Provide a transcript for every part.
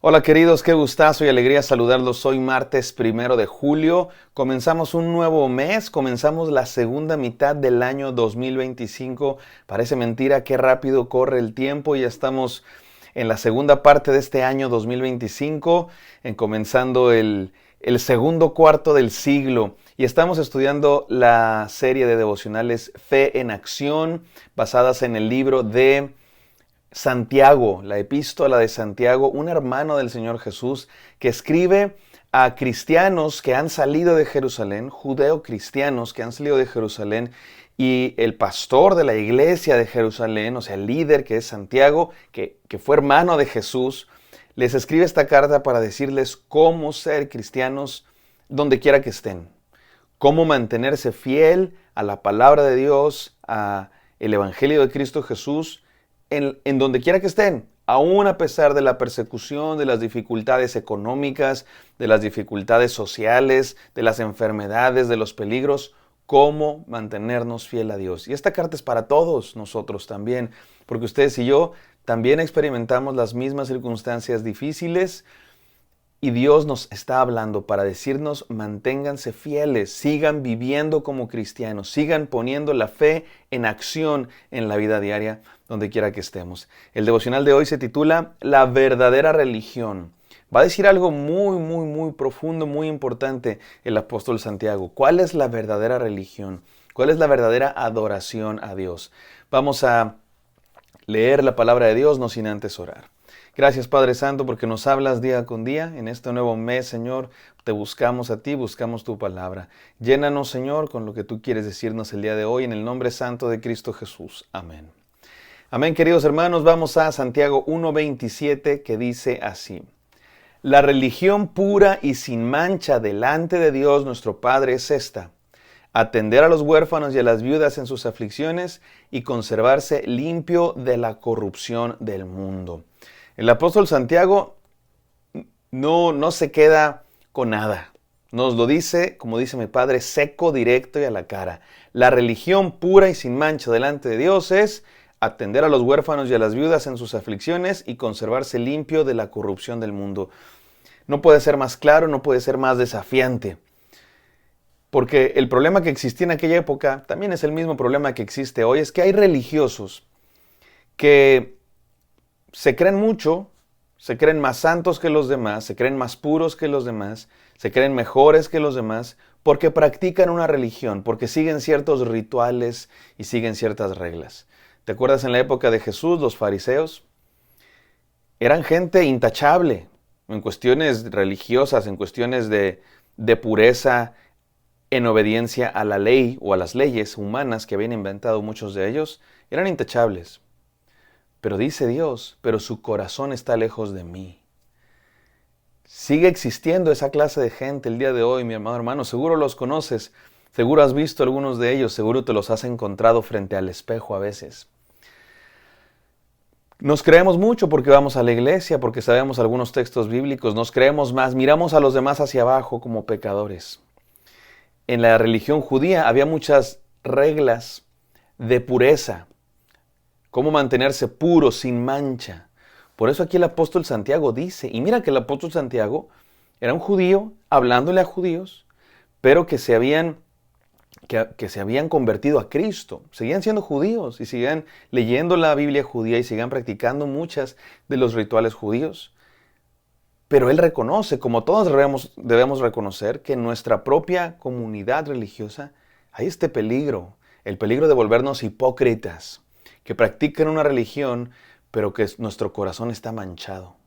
Hola queridos, qué gustazo y alegría saludarlos. Hoy martes 1 de julio. Comenzamos un nuevo mes, comenzamos la segunda mitad del año 2025. Parece mentira qué rápido corre el tiempo. Ya estamos en la segunda parte de este año 2025, comenzando el segundo cuarto del siglo. Y estamos estudiando la serie de devocionales Fe en Acción, basadas en el libro de Santiago, la epístola de Santiago, un hermano del Señor Jesús que escribe a cristianos que han salido de Jerusalén, judeo-cristianos que han salido de Jerusalén, y el pastor de la iglesia de Jerusalén, o sea, el líder que es Santiago, que fue hermano de Jesús, les escribe esta carta para decirles cómo ser cristianos donde quiera que estén, cómo mantenerse fiel a la palabra de Dios, a el Evangelio de Cristo Jesús, en donde quiera que estén, aún a pesar de la persecución, de las dificultades económicas, de las dificultades sociales, de las enfermedades, de los peligros, cómo mantenernos fiel a Dios. Y esta carta es para todos nosotros también, porque ustedes y yo también experimentamos las mismas circunstancias difíciles, y Dios nos está hablando para decirnos, manténganse fieles, sigan viviendo como cristianos, sigan poniendo la fe en acción en la vida diaria, donde quiera que estemos. El devocional de hoy se titula La verdadera religión. Va a decir algo muy profundo, muy importante el apóstol Santiago. ¿Cuál es la verdadera religión? ¿Cuál es la verdadera adoración a Dios? Vamos a leer la palabra de Dios, no sin antes orar. Gracias Padre Santo porque nos hablas día con día. En este nuevo mes, Señor, te buscamos a ti, buscamos tu palabra. Llénanos, Señor, con lo que tú quieres decirnos el día de hoy, en el nombre santo de Cristo Jesús. Amén. Amén, queridos hermanos. Vamos a Santiago 1:27, que dice así. La religión pura y sin mancha delante de Dios nuestro Padre es esta: atender a los huérfanos y a las viudas en sus aflicciones y conservarse limpio de la corrupción del mundo. El apóstol Santiago no se queda con nada. Nos lo dice, como dice mi padre, seco, directo y a la cara. La religión pura y sin mancha delante de Dios es atender a los huérfanos y a las viudas en sus aflicciones y conservarse limpio de la corrupción del mundo. No puede ser más claro, no puede ser más desafiante. Porque el problema que existía en aquella época también es el mismo problema que existe hoy. Es que hay religiosos que se creen mucho, se creen más santos que los demás, se creen más puros que los demás, se creen mejores que los demás, porque practican una religión, porque siguen ciertos rituales y siguen ciertas reglas. ¿Te acuerdas en la época de Jesús, los fariseos? Eran gente intachable en cuestiones religiosas, en cuestiones de pureza, en obediencia a la ley o a las leyes humanas que habían inventado muchos de ellos. Eran intachables. Pero dice Dios, pero su corazón está lejos de mí. Sigue existiendo esa clase de gente el día de hoy, mi amado hermano. Seguro los conoces, seguro has visto algunos de ellos, seguro te los has encontrado frente al espejo a veces. Nos creemos mucho porque vamos a la iglesia, porque sabemos algunos textos bíblicos, nos creemos más, miramos a los demás hacia abajo como pecadores. En la religión judía había muchas reglas de pureza. Cómo mantenerse puro, sin mancha. Por eso aquí el apóstol Santiago dice, y mira que el apóstol Santiago era un judío, hablándole a judíos, pero que se habían convertido a Cristo. Seguían siendo judíos y seguían leyendo la Biblia judía y seguían practicando muchas de los rituales judíos. Pero él reconoce, como todos debemos reconocer, que en nuestra propia comunidad religiosa hay este peligro, el peligro de volvernos hipócritas, que practican una religión, pero que nuestro corazón está manchado.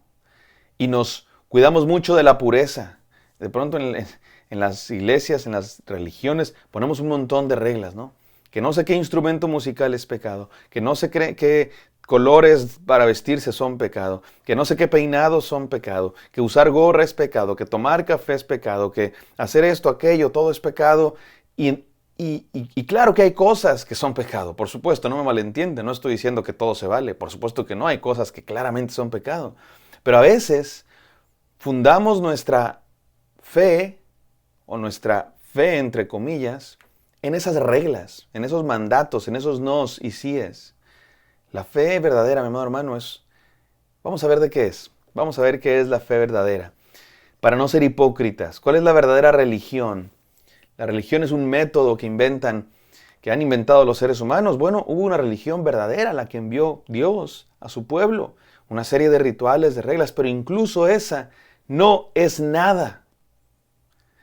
Y nos cuidamos mucho de la pureza. De pronto en las iglesias, en las religiones, ponemos un montón de reglas, ¿no? Que no sé qué instrumento musical es pecado, que no sé qué colores para vestirse son pecado, que no sé qué peinados son pecado, que usar gorra es pecado, que tomar café es pecado, que hacer esto, aquello, todo es pecado. Y claro que hay cosas que son pecado, por supuesto, no me malentiende, no estoy diciendo que todo se vale, por supuesto que no, hay cosas que claramente son pecado. Pero a veces fundamos nuestra fe, o nuestra fe entre comillas, en esas reglas, en esos mandatos, en esos nos y síes. La fe verdadera, mi amado hermano, vamos a ver de qué es. Vamos a ver qué es la fe verdadera. Para no ser hipócritas, ¿cuál es la verdadera religión? La religión es un método que han inventado los seres humanos. Bueno, hubo una religión verdadera, la que envió Dios a su pueblo. Una serie de rituales, de reglas, pero incluso esa no es nada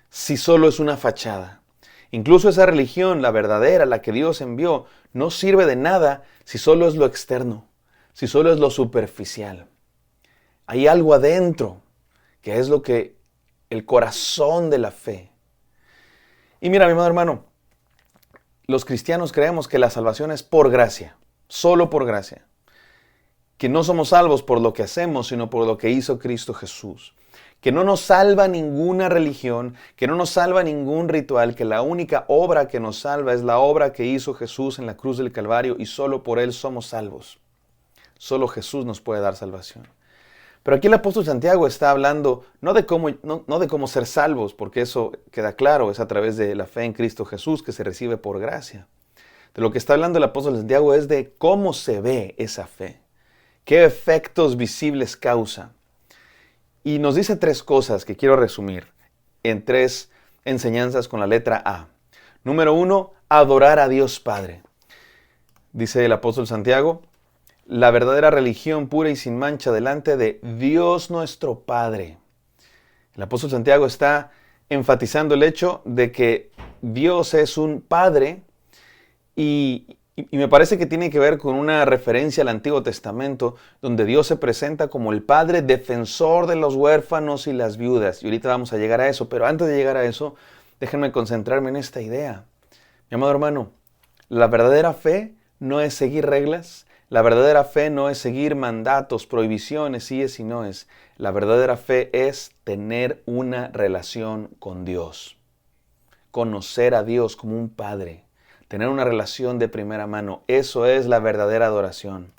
si solo es una fachada. Incluso esa religión, la verdadera, la que Dios envió, no sirve de nada si solo es lo externo, si solo es lo superficial. Hay algo adentro, que es lo que el corazón de la fe. Y mira, mi amado hermano, los cristianos creemos que la salvación es por gracia, solo por gracia. Que no somos salvos por lo que hacemos, sino por lo que hizo Cristo Jesús. Que no nos salva ninguna religión, que no nos salva ningún ritual, que la única obra que nos salva es la obra que hizo Jesús en la cruz del Calvario y solo por Él somos salvos. Solo Jesús nos puede dar salvación. Pero aquí el apóstol Santiago está hablando no de cómo ser salvos, porque eso queda claro, es a través de la fe en Cristo Jesús que se recibe por gracia. De lo que está hablando el apóstol Santiago es de cómo se ve esa fe, qué efectos visibles causa. Y nos dice 3 cosas que quiero resumir en 3 enseñanzas con la letra A. Número 1, adorar a Dios Padre. Dice el apóstol Santiago, la verdadera religión pura y sin mancha delante de Dios nuestro Padre. El apóstol Santiago está enfatizando el hecho de que Dios es un Padre y me parece que tiene que ver con una referencia al Antiguo Testamento donde Dios se presenta como el Padre defensor de los huérfanos y las viudas. Y ahorita vamos a llegar a eso, pero antes de llegar a eso, déjenme concentrarme en esta idea. Mi amado hermano, la verdadera fe no es seguir reglas. La verdadera fe no es seguir mandatos, prohibiciones, síes y noes. La verdadera fe es tener una relación con Dios. Conocer a Dios como un Padre. Tener una relación de primera mano. Eso es la verdadera adoración.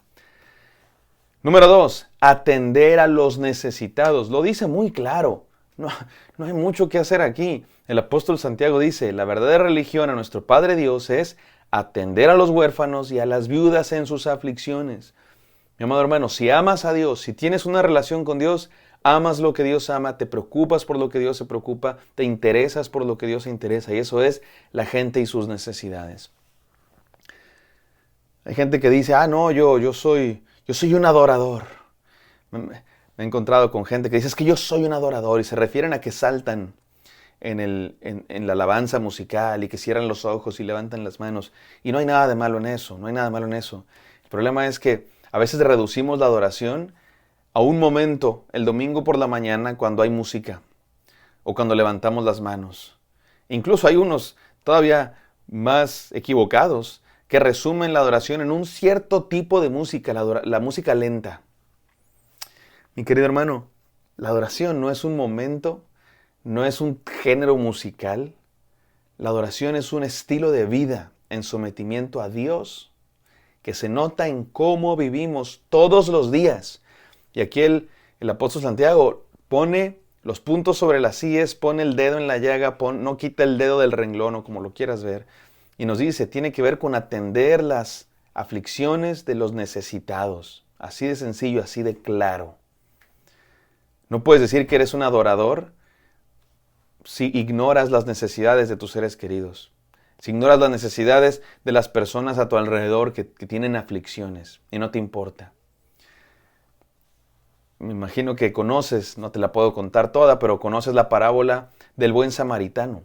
Número 2, atender a los necesitados. Lo dice muy claro. No hay mucho que hacer aquí. El apóstol Santiago dice, la verdadera religión a nuestro Padre Dios es atender a los huérfanos y a las viudas en sus aflicciones. Mi amado hermano, si amas a Dios, si tienes una relación con Dios, amas lo que Dios ama, te preocupas por lo que Dios se preocupa, te interesas por lo que Dios se interesa, y eso es la gente y sus necesidades. Hay gente que dice, no, yo soy un adorador. Me he encontrado con gente que dice, es que yo soy un adorador, y se refieren a que saltan en la alabanza musical y que cierran los ojos y levantan las manos. Y no hay nada de malo en eso, no hay nada de malo en eso. El problema es que a veces reducimos la adoración a un momento, el domingo por la mañana, cuando hay música o cuando levantamos las manos. Incluso hay unos todavía más equivocados que resumen la adoración en un cierto tipo de música, la música lenta. Mi querido hermano, la adoración no es un momento, no es un género musical. La adoración es un estilo de vida en sometimiento a Dios que se nota en cómo vivimos todos los días. Y aquí el apóstol Santiago pone los puntos sobre las íes, pone el dedo en la llaga, no quita el dedo del renglón o como lo quieras ver. Y nos dice, tiene que ver con atender las aflicciones de los necesitados. Así de sencillo, así de claro. No puedes decir que eres un adorador si ignoras las necesidades de tus seres queridos, si ignoras las necesidades de las personas a tu alrededor que tienen aflicciones y no te importa. Me imagino que conoces, no te la puedo contar toda, pero conoces la parábola del buen samaritano.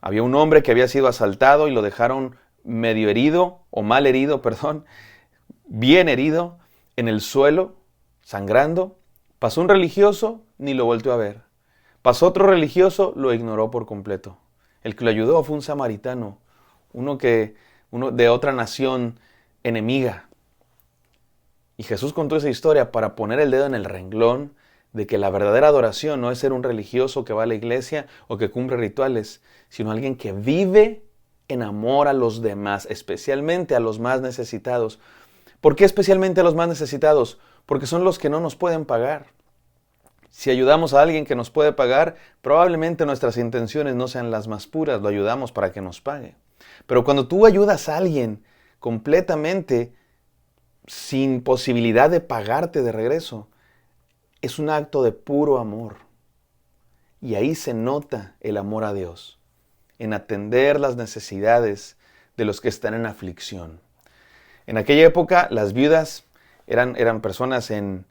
Había un hombre que había sido asaltado y lo dejaron medio herido, o mal herido, bien herido, en el suelo, sangrando. Pasó un religioso, ni lo volteó a ver. Pasó otro religioso, lo ignoró por completo. El que lo ayudó fue un samaritano, uno de otra nación enemiga. Y Jesús contó esa historia para poner el dedo en el renglón de que la verdadera adoración no es ser un religioso que va a la iglesia o que cumple rituales, sino alguien que vive en amor a los demás, especialmente a los más necesitados. ¿Por qué especialmente a los más necesitados? Porque son los que no nos pueden pagar. Si ayudamos a alguien que nos puede pagar, probablemente nuestras intenciones no sean las más puras, lo ayudamos para que nos pague. Pero cuando tú ayudas a alguien completamente sin posibilidad de pagarte de regreso, es un acto de puro amor. Y ahí se nota el amor a Dios, en atender las necesidades de los que están en aflicción. En aquella época las viudas eran personas en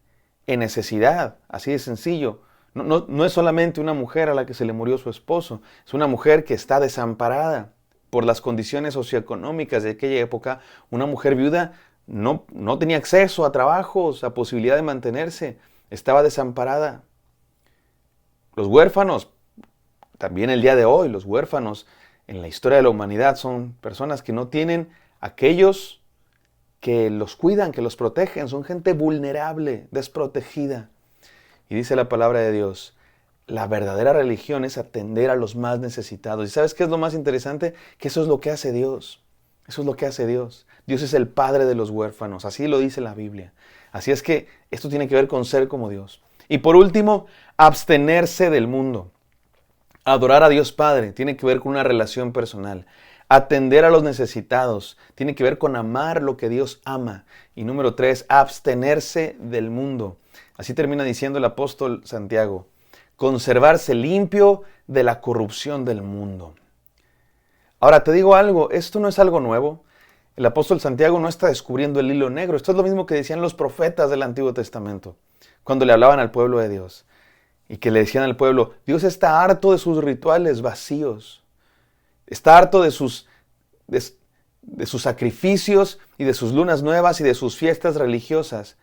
necesidad, así de sencillo. No es solamente una mujer a la que se le murió su esposo, es una mujer que está desamparada por las condiciones socioeconómicas de aquella época. Una mujer viuda no tenía acceso a trabajos, a posibilidad de mantenerse, estaba desamparada. Los huérfanos, también el día de hoy, los huérfanos en la historia de la humanidad son personas que no tienen aquellos que los cuidan, que los protegen, son gente vulnerable, desprotegida. Y dice la palabra de Dios, la verdadera religión es atender a los más necesitados. ¿Y sabes qué es lo más interesante? Que eso es lo que hace Dios. Eso es lo que hace Dios. Dios es el Padre de los huérfanos, así lo dice la Biblia. Así es que esto tiene que ver con ser como Dios. Y por último, abstenerse del mundo. Adorar a Dios Padre tiene que ver con una relación personal. Atender a los necesitados tiene que ver con amar lo que Dios ama. Y número 3, abstenerse del mundo. Así termina diciendo el apóstol Santiago. Conservarse limpio de la corrupción del mundo. Ahora te digo algo, esto no es algo nuevo. El apóstol Santiago no está descubriendo el hilo negro. Esto es lo mismo que decían los profetas del Antiguo Testamento, cuando le hablaban al pueblo de Dios. Y que le decían al pueblo, Dios está harto de sus rituales vacíos. Está harto de sus sacrificios y de sus lunas nuevas y de sus fiestas religiosas,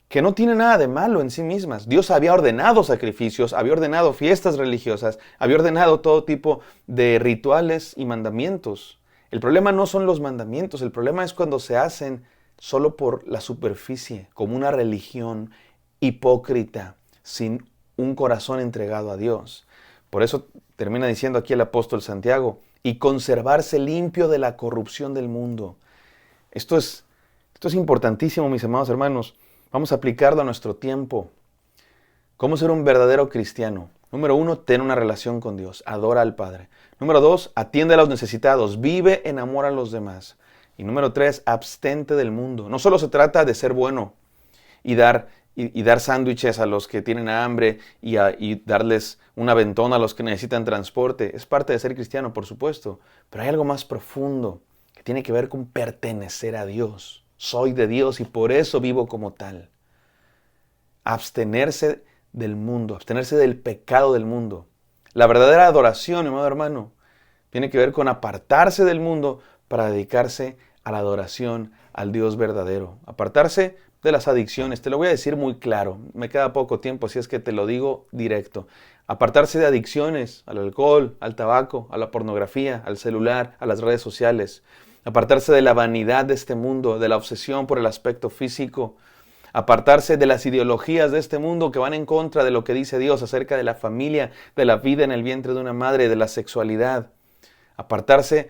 que no tienen nada de malo en sí mismas. Dios había ordenado sacrificios, había ordenado fiestas religiosas, había ordenado todo tipo de rituales y mandamientos. El problema no son los mandamientos, el problema es cuando se hacen solo por la superficie, como una religión hipócrita, sin un corazón entregado a Dios. Por eso termina diciendo aquí el apóstol Santiago, y conservarse limpio de la corrupción del mundo. Esto es importantísimo, mis amados hermanos. Vamos a aplicarlo a nuestro tiempo. ¿Cómo ser un verdadero cristiano? Número 1, ten una relación con Dios. Adora al Padre. Número 2, atiende a los necesitados. Vive en amor a los demás. Y número 3, abstente del mundo. No solo se trata de ser bueno y dar sándwiches a los que tienen hambre y darles un aventón a los que necesitan transporte. Es parte de ser cristiano, por supuesto. Pero hay algo más profundo que tiene que ver con pertenecer a Dios. Soy de Dios y por eso vivo como tal. Abstenerse del mundo, abstenerse del pecado del mundo. La verdadera adoración, amado hermano, tiene que ver con apartarse del mundo para dedicarse a la adoración al Dios verdadero. Apartarse de las adicciones. Te lo voy a decir muy claro. Me queda poco tiempo, así es que te lo digo directo. Apartarse de adicciones, al alcohol, al tabaco, a la pornografía, al celular, a las redes sociales. Apartarse de la vanidad de este mundo, de la obsesión por el aspecto físico. Apartarse de las ideologías de este mundo que van en contra de lo que dice Dios acerca de la familia, de la vida en el vientre de una madre, de la sexualidad. Apartarse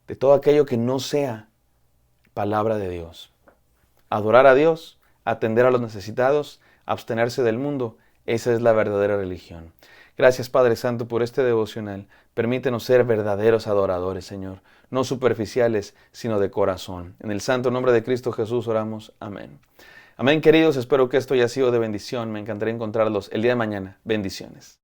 de todo aquello que no sea palabra de Dios. Adorar a Dios, atender a los necesitados, abstenerse del mundo. Esa es la verdadera religión. Gracias, Padre Santo, por este devocional. Permítenos ser verdaderos adoradores, Señor. No superficiales, sino de corazón. En el santo nombre de Cristo Jesús oramos. Amén. Amén, queridos. Espero que esto haya sido de bendición. Me encantaría encontrarlos el día de mañana. Bendiciones.